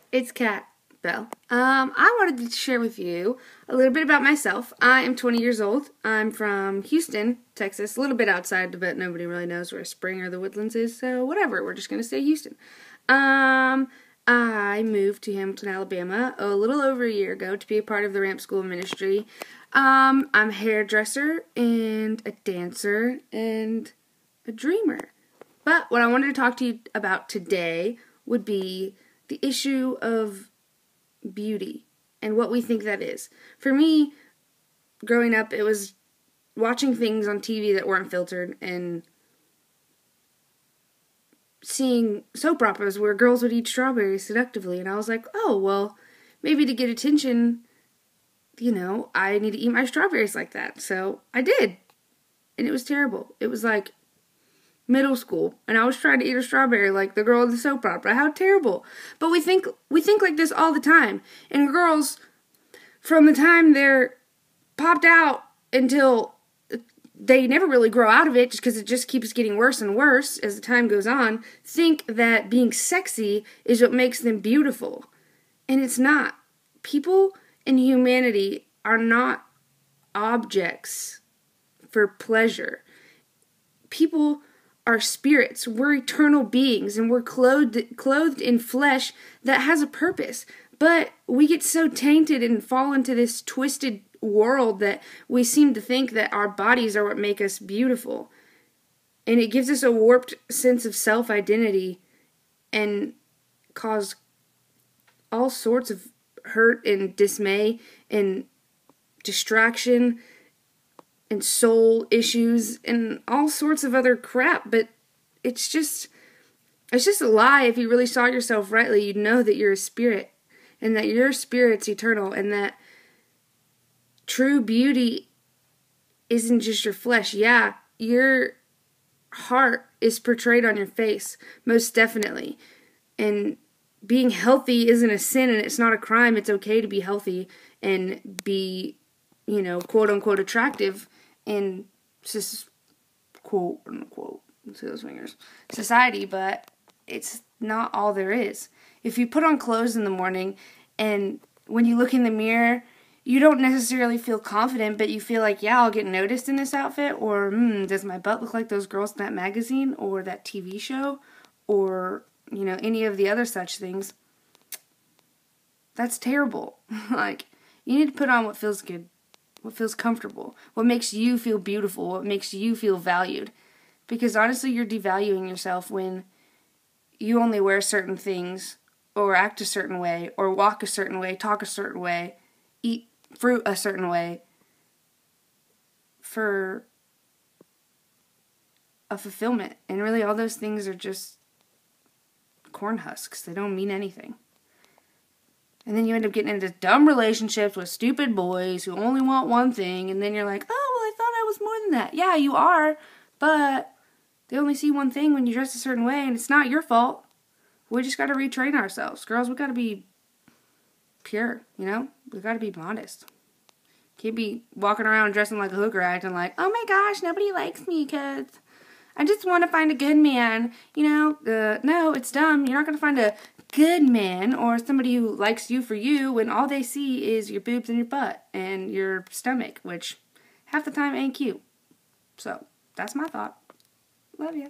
It's Kat Bell. I wanted to share with you a little bit about myself. I am 20 years old. I'm from Houston, Texas, a little bit outside, but nobody really knows where Spring or the Woodlands is, so whatever, we're just going to say Houston. I moved to Hamilton, Alabama a little over a year ago to be a part of the Ramp School ministry. I'm a hairdresser and a dancer and a dreamer. But what I wanted to talk to you about today would be the issue of beauty and what we think that is. For me, growing up, it was watching things on TV that weren't filtered and seeing soap operas where girls would eat strawberries seductively. And I was like, oh, well, maybe to get attention, I need to eat my strawberries like that. So I did. And it was terrible. It was like middle school, and I was trying to eat a strawberry like the girl in the soap opera. How terrible. But we think like this all the time. And girls, from the time they're popped out until they never really grow out of it, just because it just keeps getting worse and worse as the time goes on, think that being sexy is what makes them beautiful. And it's not. People in humanity are not objects for pleasure. People are spirits. We're eternal beings, and we're clothed in flesh that has a purpose. But we get so tainted and fall into this twisted world that we seem to think that our bodies are what make us beautiful. And it gives us a warped sense of self-identity and cause all sorts of hurt and dismay and distraction and soul issues and all sorts of other crap. But it's just a lie. If you really saw yourself rightly, you'd know that you're a spirit and that your spirit's eternal and that true beauty isn't just your flesh. Yeah, your heart is portrayed on your face, most definitely. And being healthy isn't a sin and it's not a crime. It's okay to be healthy and be, quote unquote attractive in quote unquote, let's see those fingers, society, but it's not all there is. If you put on clothes in the morning and when you look in the mirror, you don't necessarily feel confident, but you feel like, yeah, I'll get noticed in this outfit, or does my butt look like those girls in that magazine or that TV show, or, any of the other such things. That's terrible. Like, you need to put on what feels good, what feels comfortable, what makes you feel beautiful, what makes you feel valued. Because honestly, you're devaluing yourself when you only wear certain things, or act a certain way, or walk a certain way, talk a certain way, eat fruit a certain way for a fulfillment. And really all those things are just corn husks. They don't mean anything. And then you end up getting into dumb relationships with stupid boys who only want one thing, and then you're like, oh, well, I thought I was more than that. Yeah, you are, but they only see one thing when you dress a certain way, and it's not your fault. We just got to retrain ourselves. Girls, we got to be pure, we got to be modest. Can't be walking around dressing like a hooker, acting like, oh my gosh, nobody likes me because I just want to find a good man. No, it's dumb. You're not going to find a good man or somebody who likes you for you when all they see is your boobs and your butt and your stomach, which half the time ain't cute. So, that's my thought. Love ya.